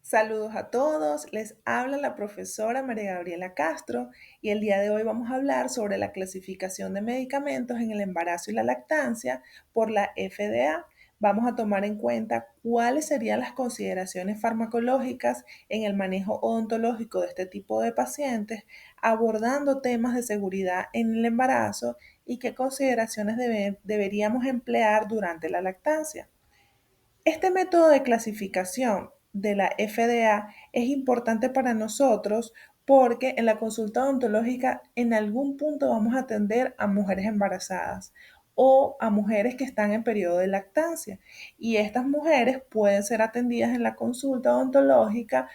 Saludos a todos, les habla la profesora María Gabriela Castro y el día de hoy vamos a hablar sobre la clasificación de medicamentos en el embarazo y la lactancia por la FDA. Vamos a tomar en cuenta cuáles serían las consideraciones farmacológicas en el manejo odontológico de este tipo de pacientes, abordando temas de seguridad en el embarazo y qué consideraciones deberíamos emplear durante la lactancia. Este método de clasificación de la FDA es importante para nosotros porque en la consulta odontológica en algún punto vamos a atender a mujeres embarazadas o a mujeres que están en periodo de lactancia. Y estas mujeres pueden ser atendidas en la consulta odontológica,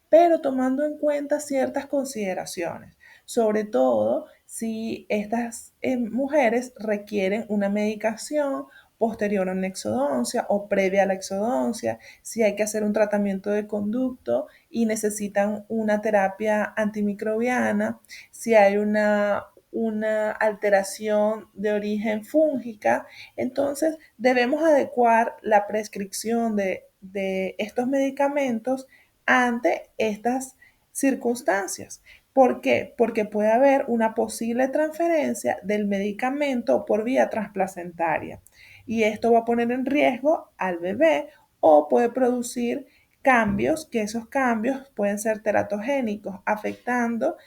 pero tomando en cuenta ciertas consideraciones, sobre todo si estas mujeres requieren una medicación posterior a una exodoncia o previa a la exodoncia, si hay que hacer un tratamiento de conducto y necesitan una terapia antimicrobiana, si hay una alteración de origen fúngica, entonces debemos adecuar la prescripción de estos medicamentos ante estas circunstancias. ¿Por qué? Porque puede haber una posible transferencia del medicamento por vía transplacentaria y esto va a poner en riesgo al bebé o puede producir cambios, que esos cambios pueden ser teratogénicos, afectando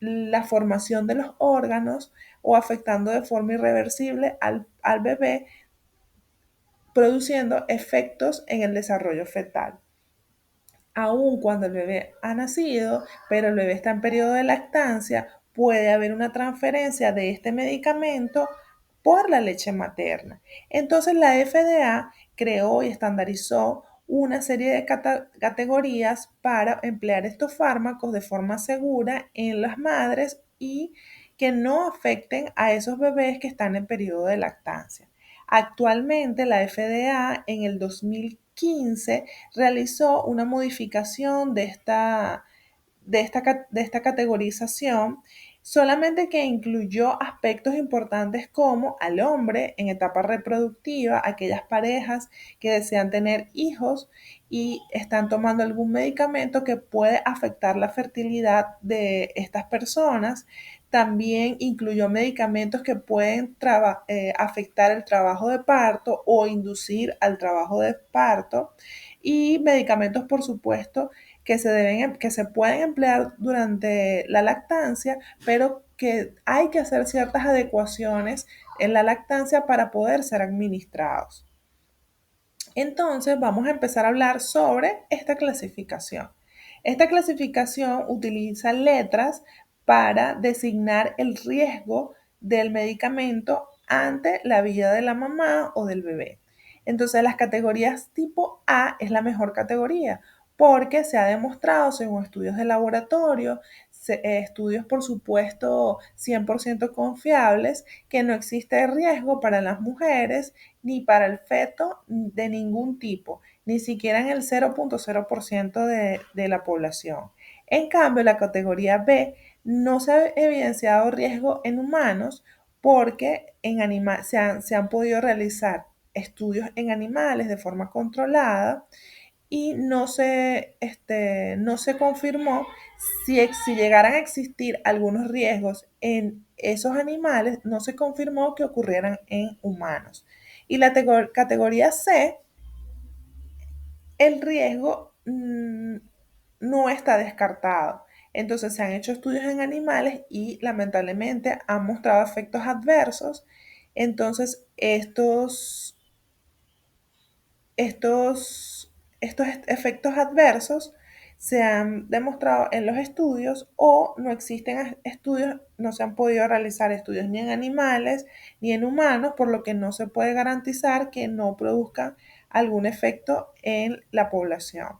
la formación de los órganos o afectando de forma irreversible al bebé, produciendo efectos en el desarrollo fetal. Aun cuando el bebé ha nacido, pero el bebé está en periodo de lactancia, puede haber una transferencia de este medicamento por la leche materna. Entonces la FDA creó y estandarizó una serie de categorías para emplear estos fármacos de forma segura en las madres y que no afecten a esos bebés que están en periodo de lactancia. Actualmente la FDA en el 2015 realizó una modificación de esta categorización, solamente que incluyó aspectos importantes como al hombre en etapa reproductiva, aquellas parejas que desean tener hijos y están tomando algún medicamento que puede afectar la fertilidad de estas personas. También incluyó medicamentos que pueden afectar el trabajo de parto o inducir al trabajo de parto y medicamentos, por supuesto, que se pueden emplear durante la lactancia, pero que hay que hacer ciertas adecuaciones en la lactancia para poder ser administrados. Entonces vamos a empezar a hablar sobre esta clasificación. Esta clasificación utiliza letras para designar el riesgo del medicamento ante la vida de la mamá o del bebé. Entonces las categorías tipo A es la mejor categoría porque se ha demostrado según estudios de laboratorio, estudios por supuesto 100% confiables, que no existe riesgo para las mujeres ni para el feto de ningún tipo, ni siquiera en el 0.0% de la población. En cambio, la categoría B no se ha evidenciado riesgo en humanos porque se han podido realizar estudios en animales de forma controlada y no se confirmó si llegaran a existir algunos riesgos en esos animales, no se confirmó que ocurrieran en humanos. Y la categoría C, el riesgo no está descartado. Entonces se han hecho estudios en animales y lamentablemente han mostrado efectos adversos. Entonces estos efectos adversos se han demostrado en los estudios o no existen estudios, no se han podido realizar estudios ni en animales ni en humanos, por lo que no se puede garantizar que no produzcan algún efecto en la población.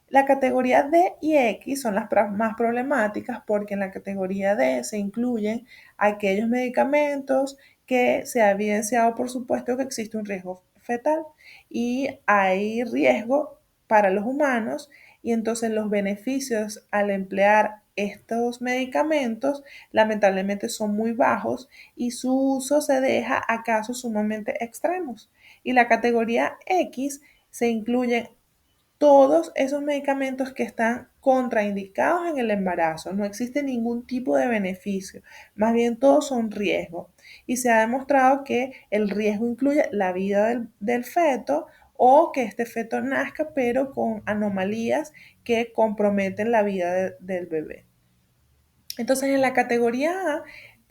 La categoría D y X son las más problemáticas porque en la categoría D se incluyen aquellos medicamentos que se ha evidenciado, por supuesto, que existe un riesgo fetal y hay riesgo para los humanos y entonces los beneficios al emplear estos medicamentos lamentablemente son muy bajos y su uso se deja a casos sumamente extremos. Y la categoría X se incluyen todos esos medicamentos que están contraindicados en el embarazo. No existe ningún tipo de beneficio, más bien todos son riesgos. Y se ha demostrado que el riesgo incluye la vida del feto o que este feto nazca, pero con anomalías que comprometen la vida del bebé. Entonces, en la categoría A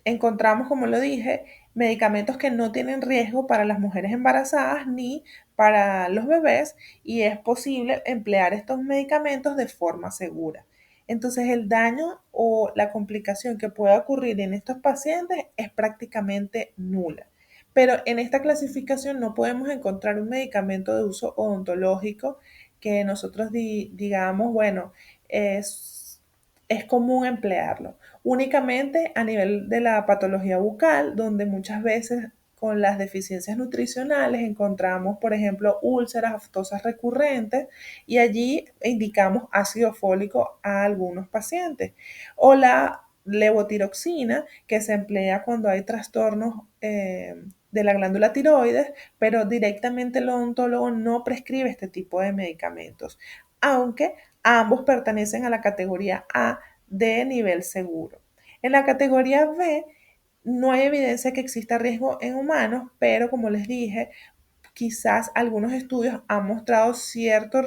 encontramos, como lo dije, medicamentos que no tienen riesgo para las mujeres embarazadas ni para los bebés y es posible emplear estos medicamentos de forma segura. Entonces, el daño o la complicación que pueda ocurrir en estos pacientes es prácticamente nula. Pero en esta clasificación no podemos encontrar un medicamento de uso odontológico que nosotros digamos, bueno, es común emplearlo. Únicamente a nivel de la patología bucal, donde muchas veces con las deficiencias nutricionales encontramos, por ejemplo, úlceras aftosas recurrentes y allí indicamos ácido fólico a algunos pacientes. O la levotiroxina, que se emplea cuando hay trastornos de la glándula tiroides, pero directamente el odontólogo no prescribe este tipo de medicamentos, aunque ambos pertenecen a la categoría A de nivel seguro. En la categoría B no hay evidencia que exista riesgo en humanos, pero como les dije, quizás algunos estudios han mostrado cierto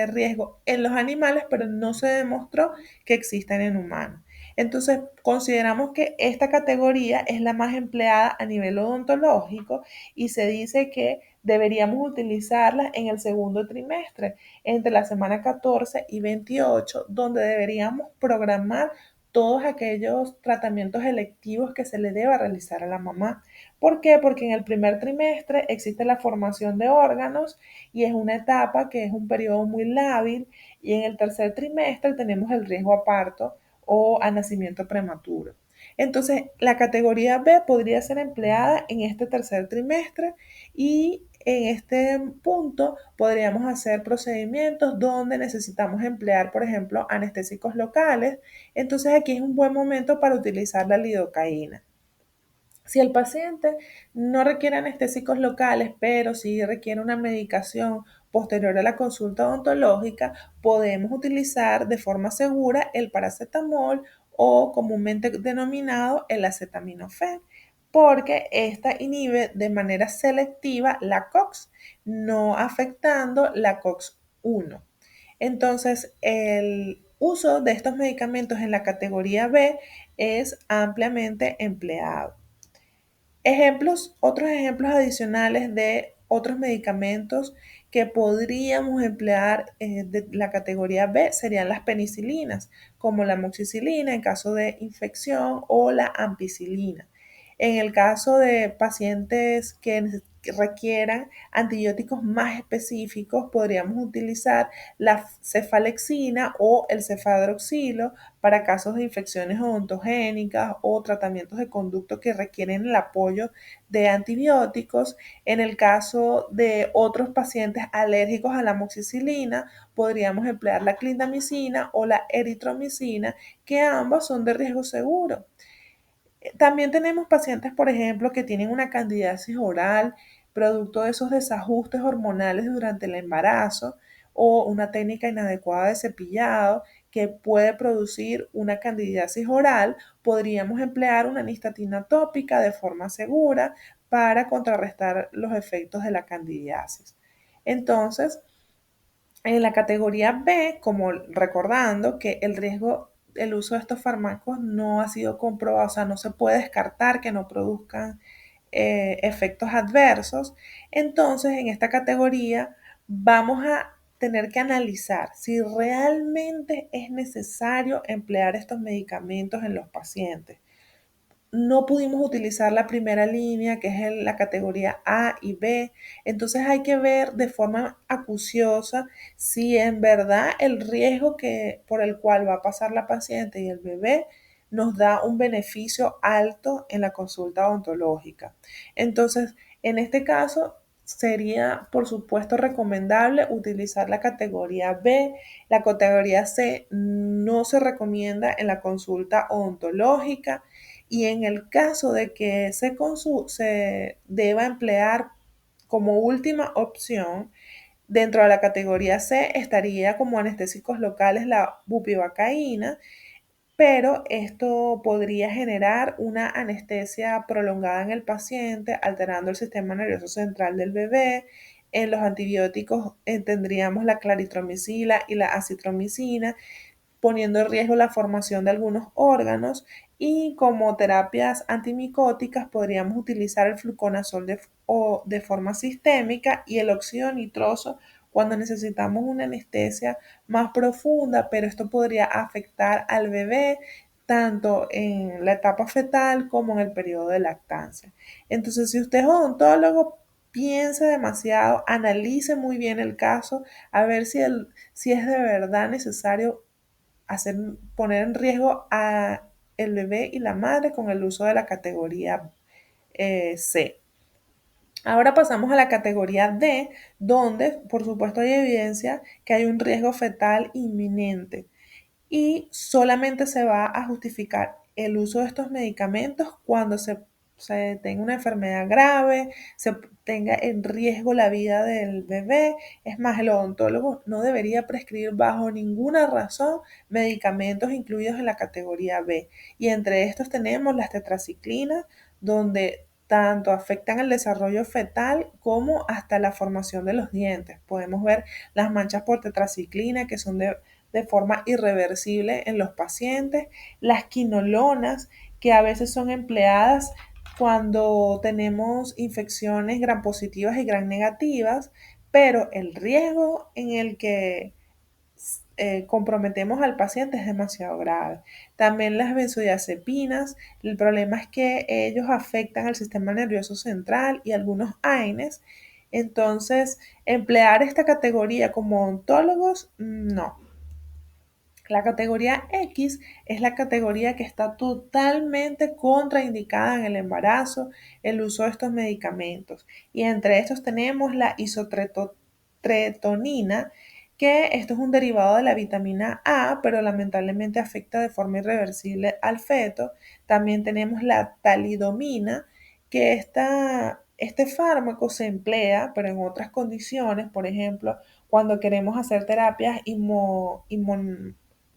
riesgo en los animales, pero no se demostró que existan en humanos. Entonces, consideramos que esta categoría es la más empleada a nivel odontológico y se dice que deberíamos utilizarla en el segundo trimestre, entre la semana 14 y 28, donde deberíamos programar todos aquellos tratamientos electivos que se le deba realizar a la mamá. ¿Por qué? Porque en el primer trimestre existe la formación de órganos y es una etapa que es un periodo muy lábil y en el tercer trimestre tenemos el riesgo a parto o a nacimiento prematuro. Entonces, la categoría B podría ser empleada en este tercer trimestre y en este punto podríamos hacer procedimientos donde necesitamos emplear, por ejemplo, anestésicos locales. Entonces, aquí es un buen momento para utilizar la lidocaína. Si el paciente no requiere anestésicos locales, pero sí requiere una medicación posterior a la consulta odontológica, podemos utilizar de forma segura el paracetamol o comúnmente denominado el acetaminofén, porque esta inhibe de manera selectiva la COX, no afectando la COX-1. Entonces, el uso de estos medicamentos en la categoría B es ampliamente empleado. Otros ejemplos adicionales de otros medicamentos que podríamos emplear de la categoría B serían las penicilinas, como la amoxicilina en caso de infección o la ampicilina. En el caso de pacientes que requieran antibióticos más específicos, podríamos utilizar la cefalexina o el cefadroxilo para casos de infecciones odontogénicas o tratamientos de conducto que requieren el apoyo de antibióticos. En el caso de otros pacientes alérgicos a la amoxicilina, podríamos emplear la clindamicina o la eritromicina, que ambas son de riesgo seguro. También tenemos pacientes, por ejemplo, que tienen una candidiasis oral, producto de esos desajustes hormonales durante el embarazo o una técnica inadecuada de cepillado que puede producir una candidiasis oral. Podríamos emplear una nistatina tópica de forma segura para contrarrestar los efectos de la candidiasis. Entonces, en la categoría B, como recordando que el riesgo del uso de estos fármacos no ha sido comprobado, o sea, no se puede descartar que no produzcan efectos adversos, entonces en esta categoría vamos a tener que analizar si realmente es necesario emplear estos medicamentos en los pacientes. No pudimos utilizar la primera línea, que es la categoría A y B. Entonces hay que ver de forma acuciosa si en verdad el riesgo por el cual va a pasar la paciente y el bebé nos da un beneficio alto en la consulta odontológica. Entonces, en este caso, sería, por supuesto, recomendable utilizar la categoría B. La categoría C no se recomienda en la consulta odontológica. Y en el caso de que se deba emplear como última opción, Dentro de la categoría C estaría como anestésicos locales la bupivacaína, pero esto podría generar una anestesia prolongada en el paciente, alterando el sistema nervioso central del bebé. En los antibióticos tendríamos la claritromicina y la acitromicina, poniendo en riesgo la formación de algunos órganos, y como terapias antimicóticas podríamos utilizar el fluconazol de forma sistémica y el óxido nitroso cuando necesitamos una anestesia más profunda, pero esto podría afectar al bebé tanto en la etapa fetal como en el periodo de lactancia. Entonces, si usted es odontólogo, piense demasiado, analice muy bien el caso, a ver si es de verdad necesario hacer, poner en riesgo a el bebé y la madre con el uso de la categoría C. Ahora pasamos a la categoría D, donde por supuesto hay evidencia que hay un riesgo fetal inminente y solamente se va a justificar el uso de estos medicamentos cuando se tenga una enfermedad grave, se tenga en riesgo la vida del bebé. Es más, el odontólogo no debería prescribir bajo ninguna razón medicamentos incluidos en la categoría B. Y entre estos tenemos las tetraciclinas, donde tanto afectan el desarrollo fetal como hasta la formación de los dientes. Podemos ver las manchas por tetraciclina que son de forma irreversible en los pacientes, las quinolonas que a veces son empleadas cuando tenemos infecciones gram positivas y gram negativas, pero el riesgo en el que comprometemos al paciente es demasiado grave. También las benzodiazepinas, el problema es que ellos afectan al sistema nervioso central y algunos AINES. Entonces, emplear esta categoría como odontólogos, no. La categoría X es la categoría que está totalmente contraindicada en el embarazo, el uso de estos medicamentos. Y entre estos tenemos la isotretonina, que esto es un derivado de la vitamina A, pero lamentablemente afecta de forma irreversible al feto. También tenemos la talidomina, que este fármaco se emplea, pero en otras condiciones, por ejemplo, cuando queremos hacer terapias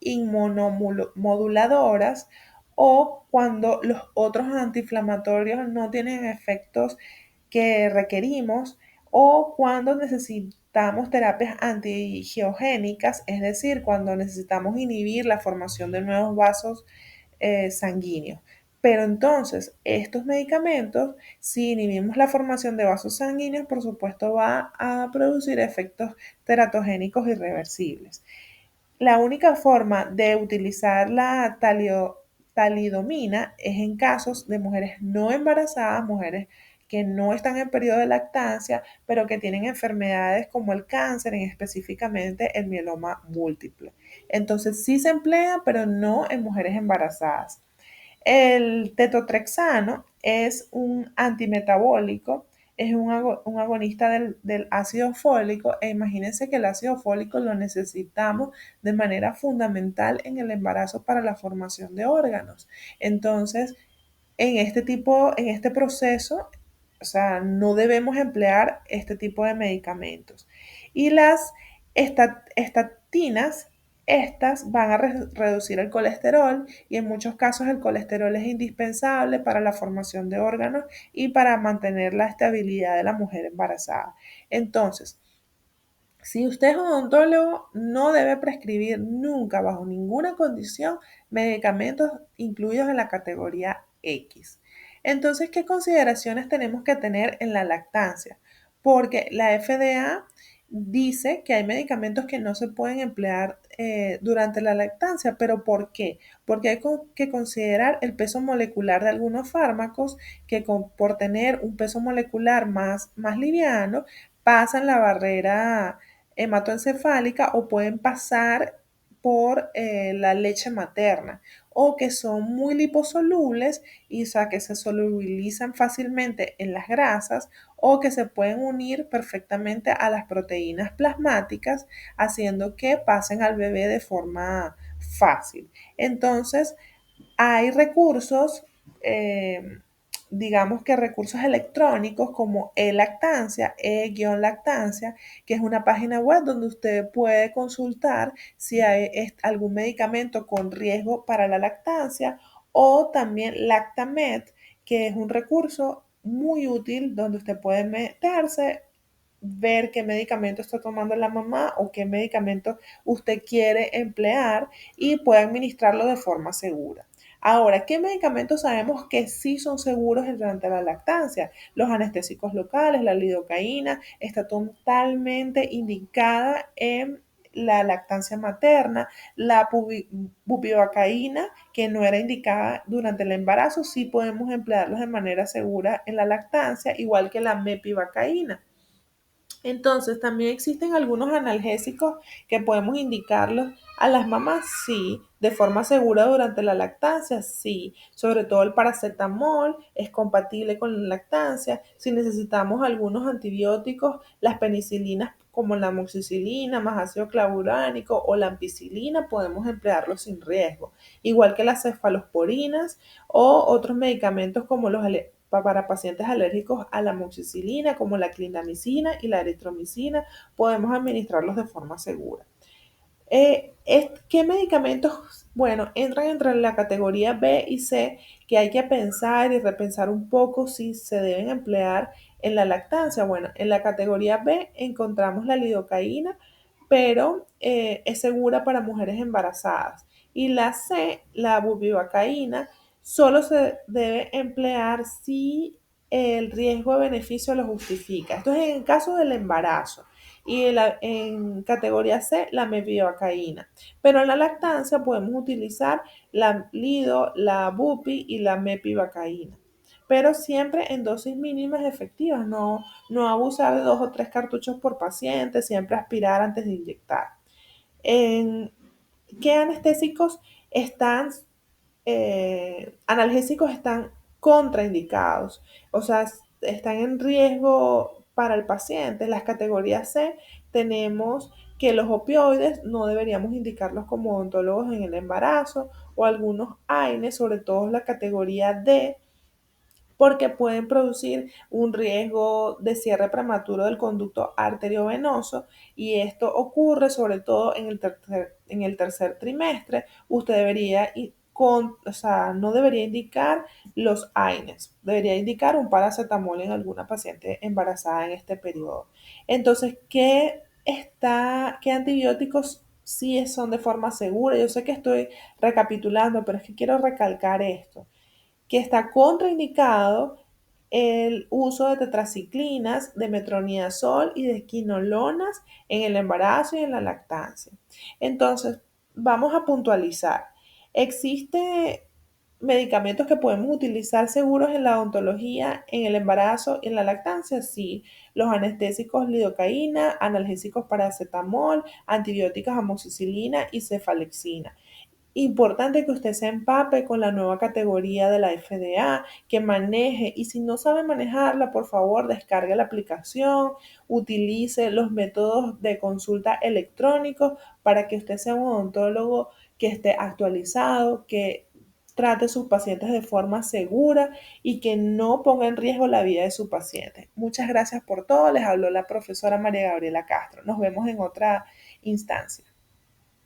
inmunomoduladoras o cuando los otros antiinflamatorios no tienen efectos que requerimos o cuando necesitamos terapias antigeogénicas, es decir, cuando necesitamos inhibir la formación de nuevos vasos sanguíneos. Pero entonces, estos medicamentos, si inhibimos la formación de vasos sanguíneos, por supuesto va a producir efectos teratogénicos irreversibles. La única forma de utilizar la talidomina es en casos de mujeres no embarazadas, mujeres que no están en periodo de lactancia, pero que tienen enfermedades como el cáncer, específicamente el mieloma múltiple. Entonces sí se emplea, pero no en mujeres embarazadas. El tetotrexano es un antimetabólico, es un agonista del ácido fólico, e imagínense que el ácido fólico lo necesitamos de manera fundamental en el embarazo para la formación de órganos. Entonces, en este proceso, o sea, no debemos emplear este tipo de medicamentos. Y las estatinas, estas van a reducir el colesterol y en muchos casos el colesterol es indispensable para la formación de órganos y para mantener la estabilidad de la mujer embarazada. Entonces, si usted es odontólogo, no debe prescribir nunca, bajo ninguna condición, medicamentos incluidos en la categoría X. Entonces, ¿qué consideraciones tenemos que tener en la lactancia? Porque la FDA dice que hay medicamentos que no se pueden emplear durante la lactancia, pero ¿por qué? Porque hay que considerar el peso molecular de algunos fármacos que por tener un peso molecular más liviano, pasan la barrera hematoencefálica o pueden pasar por la leche materna o que son muy liposolubles y o sea, que se solubilizan fácilmente en las grasas o que se pueden unir perfectamente a las proteínas plasmáticas haciendo que pasen al bebé de forma fácil. Entonces, hay recursos digamos que recursos electrónicos como e-lactancia, e-lactancia, que es una página web donde usted puede consultar si hay algún medicamento con riesgo para la lactancia, o también Lactamed, que es un recurso muy útil donde usted puede meterse, ver qué medicamento está tomando la mamá o qué medicamento usted quiere emplear y puede administrarlo de forma segura. Ahora, ¿qué medicamentos sabemos que sí son seguros durante la lactancia? Los anestésicos locales, la lidocaína, está totalmente indicada en la lactancia materna. La bupivacaína, que no era indicada durante el embarazo, sí podemos emplearlos de manera segura en la lactancia, igual que la mepivacaína. Entonces, también existen algunos analgésicos que podemos indicarlos a las mamás, sí, de forma segura durante la lactancia, sí, sobre todo el paracetamol es compatible con la lactancia. Si necesitamos algunos antibióticos, las penicilinas como la amoxicilina, más ácido clavuránico o la ampicilina, podemos emplearlos sin riesgo, igual que las cefalosporinas o otros medicamentos como los para pacientes alérgicos a la amoxicilina, como la clindamicina y la eritromicina, podemos administrarlos de forma segura. ¿Qué medicamentos, bueno, entran entre la categoría B y C que hay que pensar y repensar un poco si se deben emplear en la lactancia? Bueno, en la categoría B encontramos la lidocaína, pero es segura para mujeres embarazadas. Y la C, la bupivacaína, solo se debe emplear si el riesgo-beneficio lo justifica. Esto es en el caso del embarazo. Y en categoría C, la mepivacaína. Pero en la lactancia podemos utilizar la lido, la bupi y la mepivacaína. Pero siempre en dosis mínimas efectivas, no abusar de 2 o 3 cartuchos por paciente, siempre aspirar antes de inyectar. ¿En qué anestésicos están analgésicos están contraindicados? O sea, están en riesgo para el paciente? En las categorías C tenemos que los opioides no deberíamos indicarlos como odontólogos en el embarazo, o algunos AINES, sobre todo la categoría D, porque pueden producir un riesgo de cierre prematuro del conducto arteriovenoso, y esto ocurre sobre todo en el tercer trimestre. Usted debería o sea, no debería indicar los AINES, debería indicar un paracetamol en alguna paciente embarazada en este periodo. Entonces, ¿qué antibióticos sí son de forma segura? Yo sé que estoy recapitulando, pero es que quiero recalcar esto, que está contraindicado el uso de tetraciclinas, de metronidazol y de quinolonas en el embarazo y en la lactancia. Entonces, vamos a puntualizar. ¿Existen medicamentos que podemos utilizar seguros en la odontología, en el embarazo y en la lactancia? Sí, los anestésicos lidocaína, analgésicos paracetamol, antibióticos amoxicilina y cefalexina. Importante que usted se empape con la nueva categoría de la FDA, que maneje, y si no sabe manejarla, por favor, descargue la aplicación, utilice los métodos de consulta electrónicos para que usted sea un odontólogo que esté actualizado, que trate a sus pacientes de forma segura y que no ponga en riesgo la vida de su paciente. Muchas gracias por todo. Les habló la profesora María Gabriela Castro. Nos vemos en otra instancia.